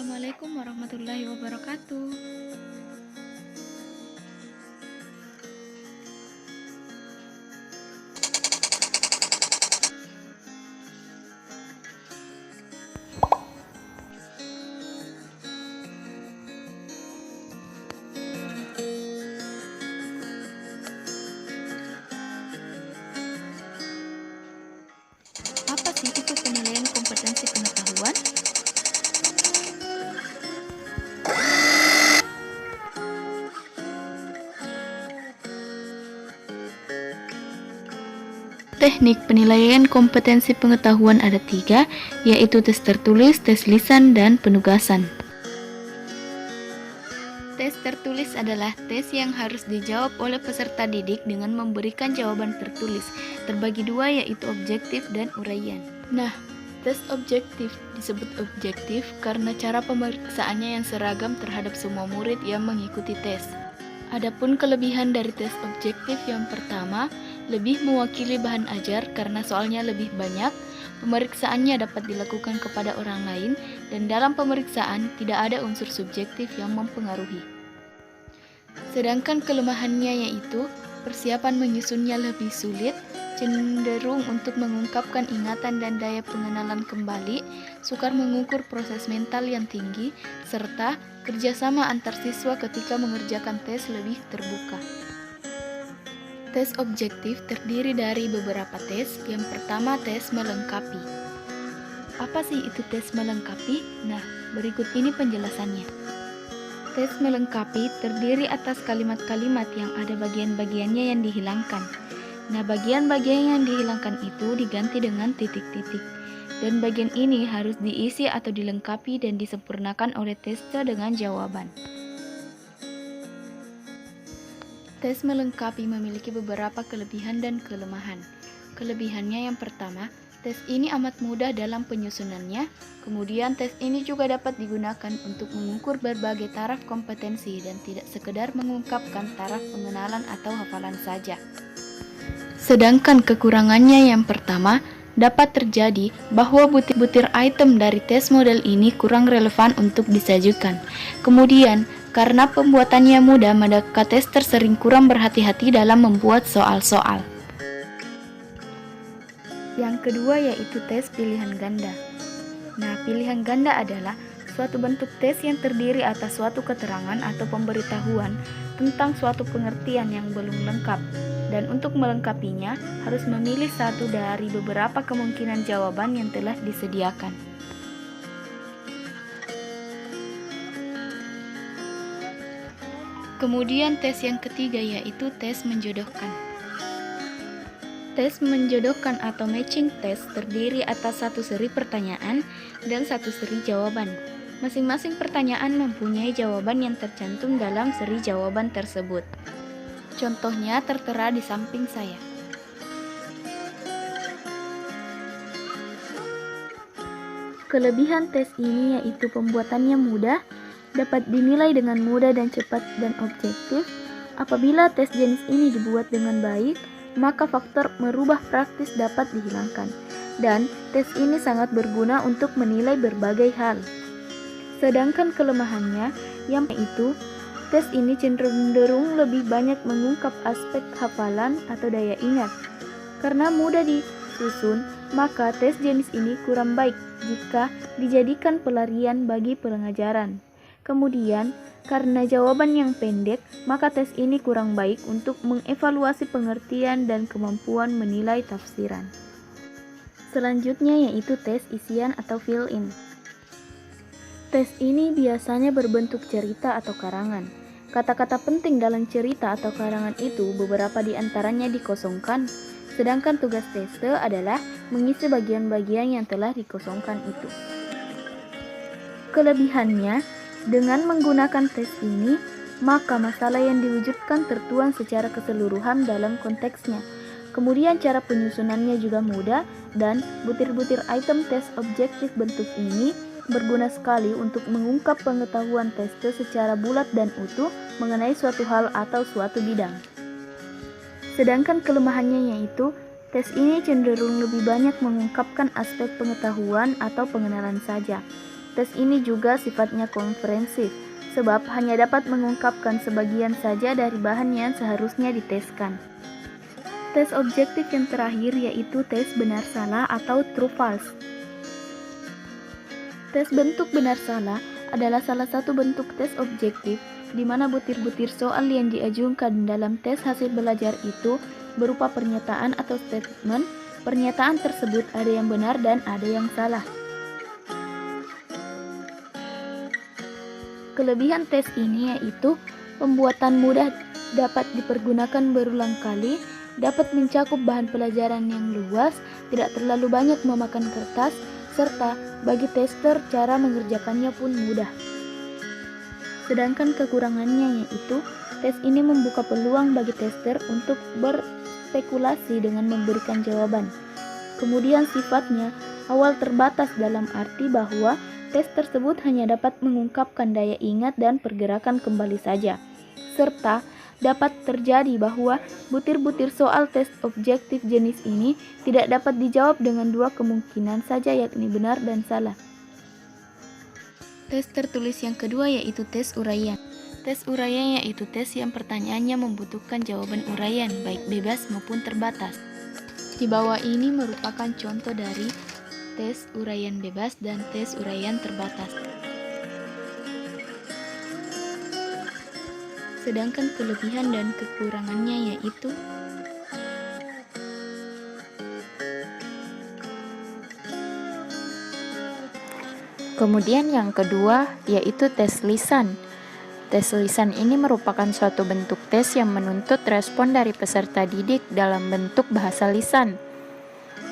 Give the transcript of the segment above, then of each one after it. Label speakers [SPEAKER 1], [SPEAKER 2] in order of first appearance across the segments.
[SPEAKER 1] Assalamualaikum warahmatullahi wabarakatuh. Apa sih itu penilaian kompetensi pengetahuan? Teknik penilaian kompetensi pengetahuan ada 3, yaitu tes tertulis, tes lisan, dan penugasan. Tes tertulis adalah tes yang harus dijawab oleh peserta didik dengan memberikan jawaban tertulis, terbagi 2 yaitu objektif dan uraian. Nah, tes objektif disebut objektif karena cara pemeriksaannya yang seragam terhadap semua murid yang mengikuti tes. Adapun kelebihan dari tes objektif yang pertama, lebih mewakili bahan ajar karena soalnya lebih banyak, pemeriksaannya dapat dilakukan kepada orang lain, dan dalam pemeriksaan tidak ada unsur subjektif yang mempengaruhi. Sedangkan kelemahannya yaitu persiapan menyusunnya lebih sulit, cenderung untuk mengungkapkan ingatan dan daya pengenalan kembali, sukar mengukur proses mental yang tinggi, serta kerjasama antar siswa ketika mengerjakan tes lebih terbuka. Tes objektif terdiri dari beberapa tes. Yang pertama, tes melengkapi. Apa sih itu tes melengkapi? Nah, berikut ini penjelasannya. Tes melengkapi terdiri atas kalimat-kalimat yang ada bagian-bagiannya yang dihilangkan. Nah, bagian-bagian yang dihilangkan itu diganti dengan titik-titik. Dan bagian ini harus diisi atau dilengkapi dan disempurnakan oleh tester dengan jawaban. Tes melengkapi memiliki beberapa kelebihan dan kelemahan. Kelebihannya yang pertama, tes ini amat mudah dalam penyusunannya. Kemudian tes ini juga dapat digunakan untuk mengukur berbagai taraf kompetensi dan tidak sekedar mengungkapkan taraf pengenalan atau hafalan saja. Sedangkan kekurangannya yang pertama, dapat terjadi bahwa butir-butir item dari tes model ini kurang relevan untuk disajikan. Kemudian, karena pembuatannya mudah, maka tester sering kurang berhati-hati dalam membuat soal-soal. Yang kedua yaitu tes pilihan ganda. Nah, pilihan ganda adalah suatu bentuk tes yang terdiri atas suatu keterangan atau pemberitahuan tentang suatu pengertian yang belum lengkap. Dan untuk melengkapinya, harus memilih satu dari beberapa kemungkinan jawaban yang telah disediakan. Kemudian tes yang ketiga yaitu tes menjodohkan. Tes menjodohkan atau matching test terdiri atas satu seri pertanyaan dan satu seri jawaban. Masing-masing pertanyaan mempunyai jawaban yang tercantum dalam seri jawaban tersebut. Contohnya tertera di samping saya. Kelebihan tes ini yaitu pembuatannya mudah, dapat dinilai dengan mudah dan cepat dan objektif. Apabila tes jenis ini dibuat dengan baik, maka faktor merubah praktis dapat dihilangkan. Dan tes ini sangat berguna untuk menilai berbagai hal. Sedangkan kelemahannya yaitu tes ini cenderung lebih banyak mengungkap aspek hafalan atau daya ingat. Karena mudah disusun, maka tes jenis ini kurang baik jika dijadikan pelarian bagi pengajaran. Kemudian, karena jawaban yang pendek, maka tes ini kurang baik untuk mengevaluasi pengertian dan kemampuan menilai tafsiran. Selanjutnya yaitu tes isian atau fill-in. Tes ini biasanya berbentuk cerita atau karangan. Kata-kata penting dalam cerita atau karangan itu beberapa di antaranya dikosongkan, sedangkan tugas tester adalah mengisi bagian-bagian yang telah dikosongkan itu. Kelebihannya, dengan menggunakan tes ini, maka masalah yang diwujudkan tertuang secara keseluruhan dalam konteksnya. Kemudian cara penyusunannya juga mudah dan butir-butir item tes objektif bentuk ini berguna sekali untuk mengungkap pengetahuan tester secara bulat dan utuh mengenai suatu hal atau suatu bidang. Sedangkan kelemahannya yaitu tes ini cenderung lebih banyak mengungkapkan aspek pengetahuan atau pengenalan saja. Tes ini juga sifatnya komprehensif, sebab hanya dapat mengungkapkan sebagian saja dari bahan yang seharusnya diteskan. Tes objektif yang terakhir yaitu tes benar-salah atau true-false. Tes bentuk benar-salah adalah salah satu bentuk tes objektif di mana butir-butir soal yang diajukan dalam tes hasil belajar itu berupa pernyataan atau statement. Pernyataan tersebut ada yang benar dan ada yang salah. Kelebihan tes ini yaitu pembuatan mudah, dapat dipergunakan berulang kali, dapat mencakup bahan pelajaran yang luas, tidak terlalu banyak memakan kertas, serta bagi tester cara mengerjakannya pun mudah. Sedangkan kekurangannya yaitu tes ini membuka peluang bagi tester untuk berspekulasi dengan memberikan jawaban. Kemudian sifatnya awal terbatas dalam arti bahwa tes tersebut hanya dapat mengungkapkan daya ingat dan pergerakan kembali saja, serta dapat terjadi bahwa butir-butir soal tes objektif jenis ini tidak dapat dijawab dengan dua kemungkinan saja, yakni benar dan salah. Tes tertulis yang kedua yaitu tes uraian. Tes uraian yaitu tes yang pertanyaannya membutuhkan jawaban uraian, baik bebas maupun terbatas. Di bawah ini merupakan contoh dari tes uraian bebas dan tes uraian terbatas. Sedangkan kelebihan dan kekurangannya yaitu kemudian yang kedua yaitu tes lisan. Tes lisan ini merupakan suatu bentuk tes yang menuntut respon dari peserta didik dalam bentuk bahasa lisan.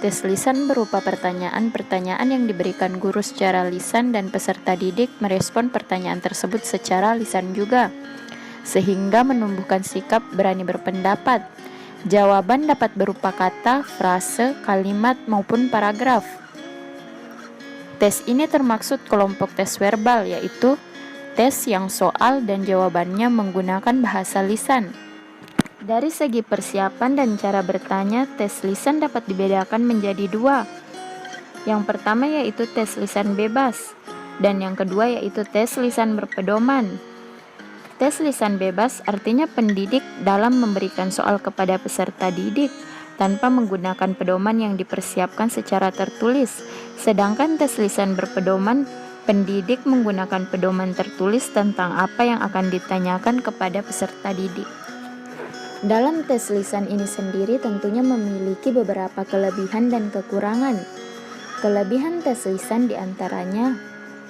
[SPEAKER 1] Tes lisan berupa pertanyaan-pertanyaan yang diberikan guru secara lisan dan peserta didik merespon pertanyaan tersebut secara lisan juga, sehingga menumbuhkan sikap berani berpendapat. Jawaban dapat berupa kata, frase, kalimat, maupun paragraf. Tes ini termaksud kelompok tes verbal, yaitu tes yang soal dan jawabannya menggunakan bahasa lisan. Dari segi persiapan dan cara bertanya, tes lisan dapat dibedakan menjadi dua. Yang pertama yaitu tes lisan bebas, dan yang kedua yaitu tes lisan berpedoman. Tes lisan bebas artinya pendidik dalam memberikan soal kepada peserta didik tanpa menggunakan pedoman yang dipersiapkan secara tertulis. Sedangkan tes lisan berpedoman, pendidik menggunakan pedoman tertulis tentang apa yang akan ditanyakan kepada peserta didik. Dalam tes lisan ini sendiri tentunya memiliki beberapa kelebihan dan kekurangan. Kelebihan tes lisan diantaranya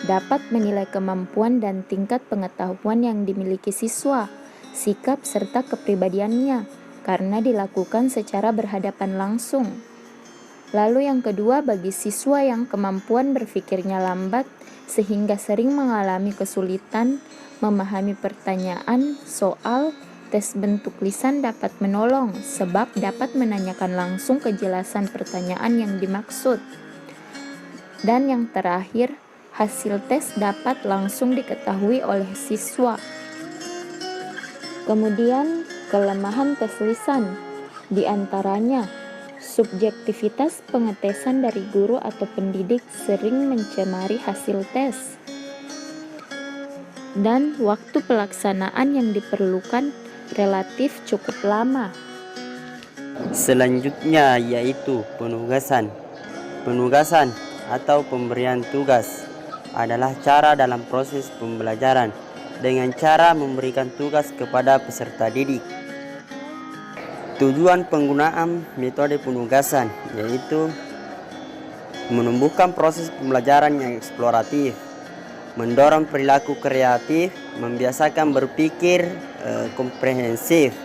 [SPEAKER 1] dapat menilai kemampuan dan tingkat pengetahuan yang dimiliki siswa, sikap serta kepribadiannya, karena dilakukan secara berhadapan langsung. Lalu yang kedua, bagi siswa yang kemampuan berpikirnya lambat sehingga sering mengalami kesulitan memahami pertanyaan, soal, tes bentuk lisan dapat menolong sebab dapat menanyakan langsung kejelasan pertanyaan yang dimaksud. Dan yang terakhir, hasil tes dapat langsung diketahui oleh siswa. Kemudian, kelemahan tes lisan diantaranya subjektivitas pengetesan dari guru atau pendidik sering mencemari hasil tes, dan waktu pelaksanaan yang diperlukan relatif cukup lama.
[SPEAKER 2] Selanjutnya yaitu penugasan. Penugasan atau pemberian tugas adalah cara dalam proses pembelajaran dengan cara memberikan tugas kepada peserta didik. Tujuan penggunaan metode penugasan yaitu menumbuhkan proses pembelajaran yang eksploratif, mendorong perilaku kreatif, membiasakan berpikir komprehensif,